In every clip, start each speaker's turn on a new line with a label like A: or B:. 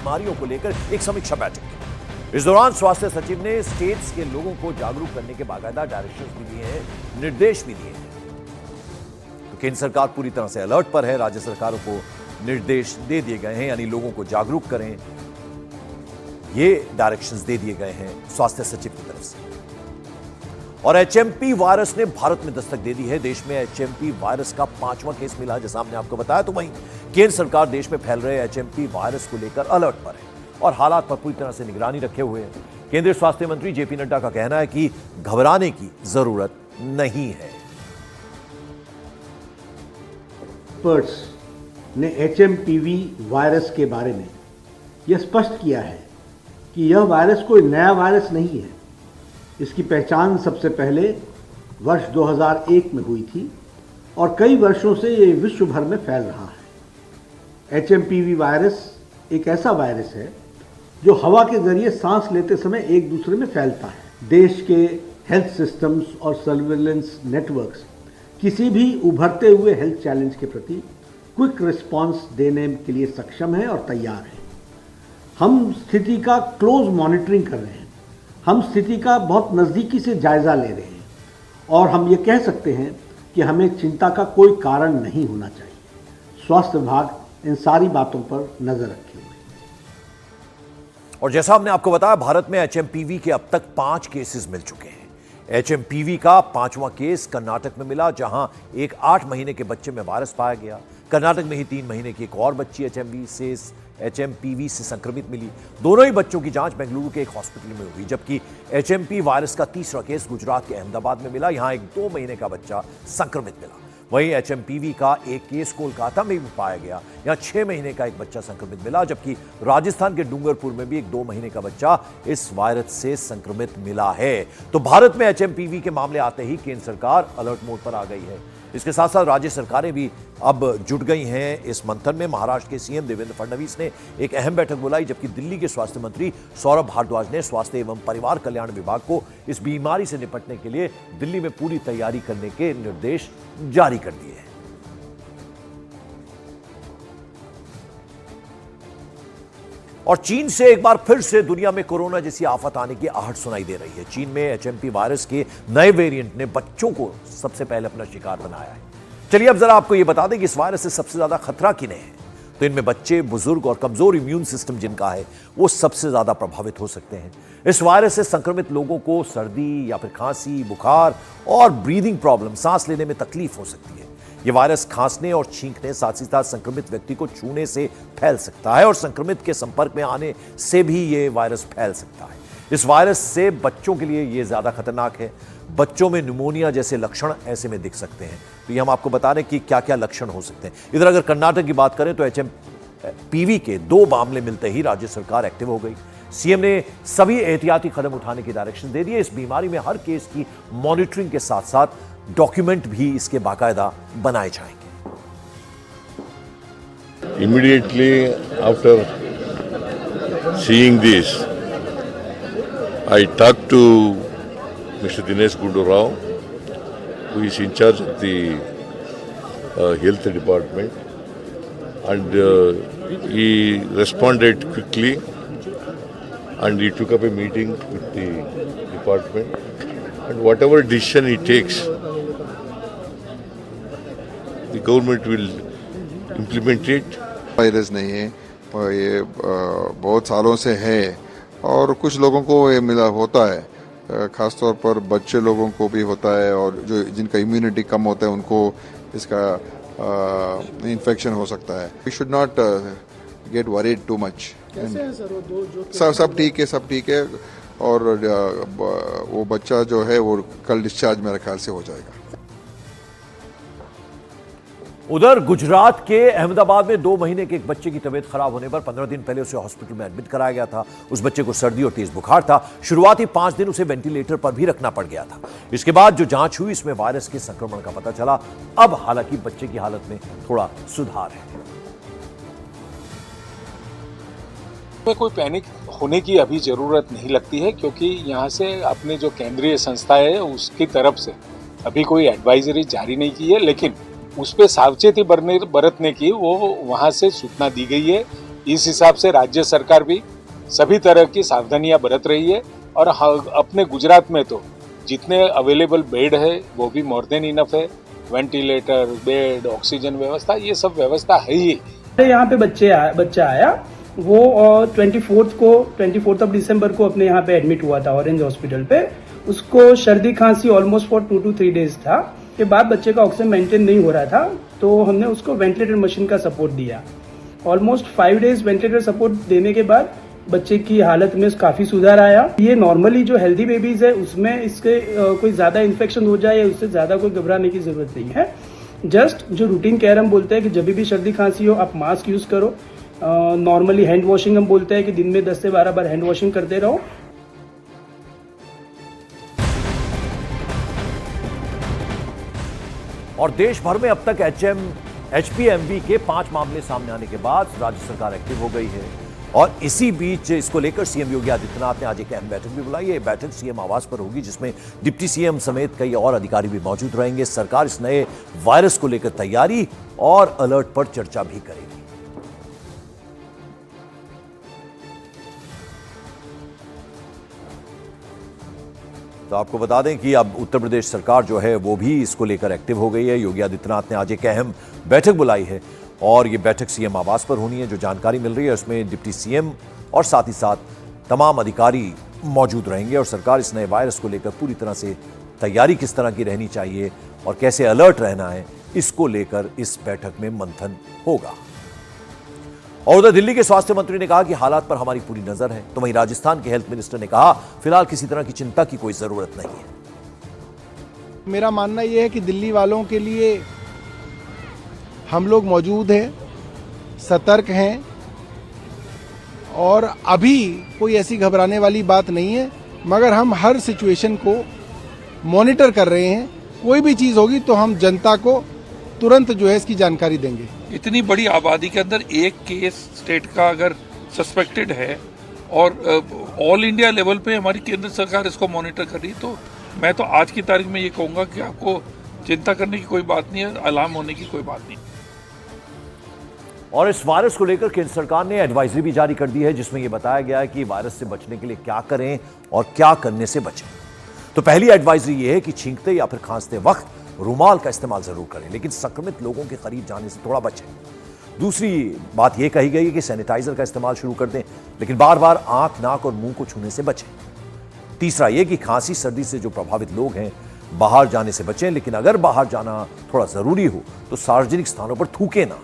A: बीमारियों को लेकर एक समीक्षा बैठक की। इस दौरान स्वास्थ्य सचिव ने स्टेट्स के लोगों को जागरूक करने के बाकायदा डायरेक्शंस भी दिए हैं, निर्देश भी दिए हैं। तो केंद्र सरकार पूरी तरह से अलर्ट पर है। राज्य सरकारों को निर्देश दे दिए गए हैं, यानी लोगों को जागरूक करें, ये डायरेक्शंस दे दिए गए हैं स्वास्थ्य सचिव की तरफ से। और एचएमपी वायरस ने भारत में दस्तक दे दी है। देश में एचएमपी वायरस का 5वां केस मिला, जैसा हमने आपको बताया। तो वहीं केंद्र सरकार देश में फैल रहे एचएमपी वायरस को लेकर अलर्ट पर है और हालात पर पूरी तरह से निगरानी रखे हुए हैं। केंद्रीय स्वास्थ्य मंत्री जेपी नड्डा का कहना है कि घबराने की जरूरत नहीं है।
B: एक्सपर्ट्स ने एचएमपीवी वायरस के बारे में यह स्पष्ट किया है कि यह वायरस कोई नया वायरस नहीं है। इसकी पहचान सबसे पहले वर्ष 2001 में हुई थी और कई वर्षों से ये विश्व भर में फैल रहा है। एचएमपीवी वायरस एक ऐसा वायरस है जो हवा के जरिए सांस लेते समय एक दूसरे में फैलता है। देश के हेल्थ सिस्टम्स और सर्विलेंस नेटवर्क्स किसी भी उभरते हुए हेल्थ चैलेंज के प्रति क्विक रिस्पांस देने के लिए सक्षम है और तैयार है। हम स्थिति का क्लोज मॉनिटरिंग कर रहे हैं। हम स्थिति का बहुत नज़दीकी से जायजा ले रहे हैं और हम ये कह सकते हैं कि हमें चिंता का कोई कारण नहीं होना चाहिए। स्वास्थ्य विभाग इन सारी बातों पर नजर रखे हुए है।
A: और जैसा हमने आपको बताया, भारत में एचएमपीवी के अब तक 5 केसेस मिल चुके हैं। एचएमपीवी का 5वां केस कर्नाटक में मिला, जहां एक 8 महीने के बच्चे में वायरस पाया गया। कर्नाटक में ही 3 महीने की एक और बच्ची एचएमपीवी से संक्रमित मिली। दोनों ही बच्चों की जांच बेंगलुरु के एक हॉस्पिटल में हुई, जबकि एचएमपी वायरस का 3रा केस गुजरात के अहमदाबाद में मिला। यहां एक 2 महीने का बच्चा संक्रमित मिला। वहीं एचएमपीवी का एक केस कोलकाता में भी पाया गया। यहां 6 महीने का एक बच्चा संक्रमित मिला, जबकि राजस्थान के डूंगरपुर में भी एक 2 महीने का बच्चा इस वायरस से संक्रमित मिला है। तो भारत में एचएमपीवी के मामले आते ही केंद्र सरकार अलर्ट मोड पर आ गई है। इसके साथ साथ राज्य सरकारें भी अब जुट गई हैं इस मंथन में। महाराष्ट्र के सीएम देवेंद्र फडणवीस ने एक अहम बैठक बुलाई, जबकि दिल्ली के स्वास्थ्य मंत्री सौरभ भारद्वाज ने स्वास्थ्य एवं परिवार कल्याण विभाग को इस बीमारी से निपटने के लिए दिल्ली में पूरी तैयारी करने के निर्देश जारी कर दिए हैं। और चीन से एक बार फिर से दुनिया में कोरोना जैसी आफत आने की आहट सुनाई दे रही है। चीन में एचएमपी वायरस के नए वेरिएंट ने बच्चों को सबसे पहले अपना शिकार बनाया है। चलिए अब जरा आपको यह बता दें कि इस वायरस से सबसे ज्यादा खतरा किन्हें है। तो इनमें बच्चे, बुजुर्ग और कमजोर इम्यून सिस्टम जिनका है वो सबसे ज्यादा प्रभावित हो सकते हैं। इस वायरस से संक्रमित लोगों को सर्दी या फिर खांसी, बुखार और ब्रीदिंग प्रॉब्लम, सांस लेने में तकलीफ हो सकती है। यह वायरस खांसने और छींकने, साथ ही साथ संक्रमित व्यक्ति को छूने से फैल सकता है और संक्रमित के संपर्क में आने से भी यह वायरस फैल सकता है। इस वायरस से बच्चों के लिए यह ज्यादा खतरनाक है। बच्चों में न्यूमोनिया जैसे लक्षण ऐसे में दिख सकते हैं। तो ये हम आपको बता रहे हैं कि क्या क्या लक्षण हो सकते हैं। इधर अगर कर्नाटक की बात करें तो एचएमपीवी के 2 मामले मिलते ही राज्य सरकार एक्टिव हो गई। सीएम ने सभी एहतियाती कदम उठाने की डायरेक्शन दे दिए। इस बीमारी में हर केस की मॉनिटरिंग के साथ साथ डॉक्यूमेंट भी इसके बाकायदा बनाए जाएंगे।
C: Immediately after seeing this, I talked to Mr. Dinesh Gundu Rao, who is in charge of the health department, and he responded quickly, and he took up a meeting with the department, and whatever decision he takes, the government will implement it.
D: Virus नहीं है और ये बहुत सालों से है और कुछ लोगों को ये मिला होता है, खासतौर पर बच्चे लोगों को भी होता है और जो जिनका इम्यूनिटी कम होता है उनको इसका इन्फेक्शन हो सकता है। We should not get worried too much. सब ठीक है और वो बच्चा जो है वो कल डिस्चार्ज मेरे ख्याल से हो जाएगा।
A: उधर गुजरात के अहमदाबाद में 2 महीने के एक बच्चे की तबीयत खराब होने पर 15 दिन पहले उसे हॉस्पिटल में एडमिट कराया गया था। उस बच्चे को सर्दी और तेज बुखार था। शुरुआती 5 दिन उसे वेंटिलेटर पर भी रखना पड़ गया था। इसके बाद जो जांच हुई इसमें वायरस के संक्रमण का पता चला। अब हालांकि बच्चे की हालत में थोड़ा सुधार है।
E: में कोई पैनिक होने की अभी जरूरत नहीं लगती है, क्योंकि यहाँ से अपने जो केंद्रीय संस्था है उसकी तरफ से अभी कोई एडवाइजरी जारी नहीं की है, लेकिन उस पर सावचेती बरतने की वो वहाँ से सूचना दी गई है इस हिसाब से राज्य सरकार भी सभी तरह की सावधानियां बरत रही है और अपने गुजरात में तो जितने अवेलेबल बेड है वो भी मोर देन इनफ है। वेंटिलेटर, बेड, ऑक्सीजन व्यवस्था, ये सब व्यवस्था है ही।
F: यहाँ पे बच्चा आया, वो 24 ऑफ दिसंबर को अपने यहाँ पे एडमिट हुआ था ऑरेंज हॉस्पिटल पे। उसको सर्दी खांसी ऑलमोस्ट फॉर 2 to 3 days था। के बाद बच्चे का ऑक्सीजन मेंटेन नहीं हो रहा था, तो हमने उसको वेंटिलेटर मशीन का सपोर्ट दिया। ऑलमोस्ट 5 days वेंटिलेटर सपोर्ट देने के बाद बच्चे की हालत में काफी सुधार आया। ये नॉर्मली जो हेल्दी बेबीज है उसमें इसके कोई ज्यादा इन्फेक्शन हो जाए या उससे ज्यादा कोई घबराने की जरूरत नहीं है। जस्ट जो रूटीन केयर हम बोलते हैं कि जब भी सर्दी खांसी हो आप मास्क यूज करो। नॉर्मली हैंड वॉशिंग हम बोलते हैं कि दिन में 10 से 12 बार हैंड वॉशिंग करते रहो।
A: और देश भर में अब तक एचपीएमवी के 5 मामले सामने आने के बाद राज्य सरकार एक्टिव हो गई है। और इसी बीच इसको लेकर सीएम योगी आदित्यनाथ ने आज एक अहम बैठक भी बुलाई है। बैठक सीएम आवास पर होगी, जिसमें डिप्टी सीएम समेत कई और अधिकारी भी मौजूद रहेंगे। सरकार इस नए वायरस को लेकर तैयारी और अलर्ट पर चर्चा भी करेगी। तो आपको बता दें कि अब उत्तर प्रदेश सरकार जो है वो भी इसको लेकर एक्टिव हो गई है। योगी आदित्यनाथ ने आज एक अहम बैठक बुलाई है और ये बैठक सीएम आवास पर होनी है। जो जानकारी मिल रही है उसमें डिप्टी सीएम और साथ ही साथ तमाम अधिकारी मौजूद रहेंगे और सरकार इस नए वायरस को लेकर पूरी तरह से तैयारी किस तरह की रहनी चाहिए और कैसे अलर्ट रहना है, इसको लेकर इस बैठक में मंथन होगा। और उधर दिल्ली के स्वास्थ्य मंत्री ने कहा कि हालात पर हमारी पूरी नजर है, तो वहीं राजस्थान के हेल्थ मिनिस्टर ने कहा फिलहाल किसी तरह की चिंता की कोई जरूरत नहीं है।
G: मेरा मानना यह है कि दिल्ली वालों के लिए हम लोग मौजूद हैं, सतर्क हैं और अभी कोई ऐसी घबराने वाली बात नहीं है, मगर हम हर सिचुएशन को मॉनिटर कर रहे हैं। कोई भी चीज़ होगी तो हम जनता को तुरंत जो है इसकी जानकारी देंगे।
H: इतनी बड़ी आबादी के अंदर एक केस स्टेट का अगर सस्पेक्टेड है और ऑल इंडिया लेवल पे हमारी केंद्र सरकार इसको मॉनिटर कर रही है, तो मैं तो आज की तारीख में ये कहूँगा कि आपको चिंता करने की कोई बात नहीं है, अलार्म होने की कोई बात नहीं।
A: और इस वायरस को लेकर केंद्र सरकार ने एडवाइजरी भी जारी कर दी है, जिसमें यह बताया गया है कि वायरस से बचने के लिए क्या करें और क्या करने से बचें। तो पहली एडवाइजरी यह है कि छींकते या फिर खांसते वक्त रुमाल का इस्तेमाल जरूर करें, लेकिन संक्रमित लोगों के करीब जाने से थोड़ा बचें। दूसरी बात यह कही गई है कि सैनिटाइजर का इस्तेमाल शुरू कर दें, लेकिन बार बार आंख, नाक और मुंह को छूने से बचें। तीसरा यह कि खांसी सर्दी से जो प्रभावित लोग हैं बाहर जाने से बचें, लेकिन अगर बाहर जाना थोड़ा जरूरी हो तो सार्वजनिक स्थानों पर थूकें ना।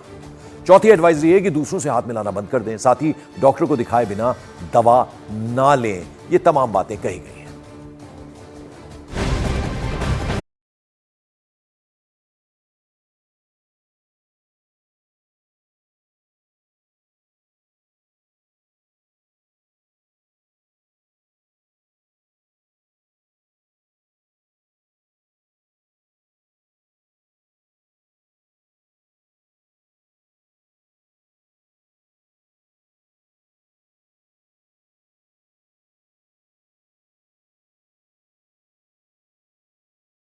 A: चौथी एडवाइजरी है कि दूसरों से हाथ मिलाना बंद कर दें, साथ ही डॉक्टर को दिखाए बिना दवा ना लें। ये तमाम बातें कही गई।